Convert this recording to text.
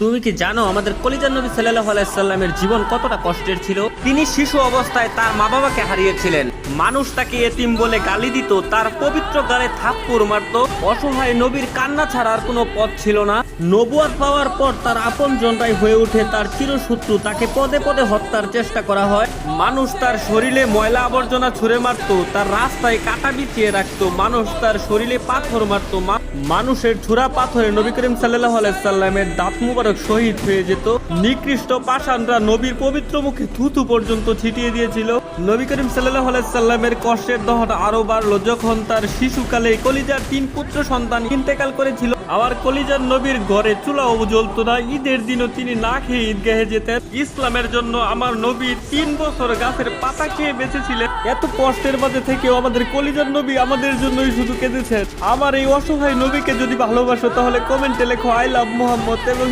তুমি কি জানো আমাদের কলিজার নবী সাল্লাল্লাহু আলাইহি সাল্লামের জীবন কতটা কষ্টের ছিল? তিনি শিশু অবস্থায় তার মা বাবাকে হারিয়েছিলেন। মানুষ তাকে এতিম বলে গালি দিত, তার পবিত্র গালে থাপ্পড় মারত। অসহায় নবীর কান্না ছাড়া আর কোনো পথ ছিল না। নবুয়ত পাওয়ার পর তার আপনজনরাই হয়ে ওঠে তার চিরশত্রু। তাকে পদে পদে হত্যার চেষ্টা করা হয়। মানুষ তার শরীরে ময়লা আবর্জনা ছুঁড়ে মারত, তার রাস্তায় কাটা বিছিয়ে রাখতো। মানুষ তার শরীরে পাথর মারত। মানুষের ছোড়া পাথরে নবী করিম সাল্লাল্লাহু আলাইহি সাল্লামের দাঁত মুবারক শহীদ হয়ে যেত। নিকৃষ্ট পাষাণরা নবীর পবিত্র মুখে থুথু পর্যন্ত ছিটিয়ে দিয়েছিল। নবী করিম সাল্লাল্লাহু আলাইহি সাল্লামের কষ্টের দহন আরো বাড়লো যখন তার শিশুকালে কলিজার 3 পুত্র সন্তান ইন্তেকাল করেছিল। আবার কলিজার নবীর ঘরে চুলাও জ্বলতো না। ঈদের দিনও তিনি না খেয়ে ঈদগাহে যেতেন। ইসলামের জন্য আমার নবী 3 বছর গাছের পাতা খেয়ে বেঁচেছিলেন। এত কষ্টের মাঝে থেকেও আমাদের কলিজার নবী আমাদের জন্যই শুধু কেঁদেছেন। আমার এই অসহায় নবীকে যদি ভালোবাসো তাহলে কমেন্টে লেখো আই লাভ মুহাম্মদ এবং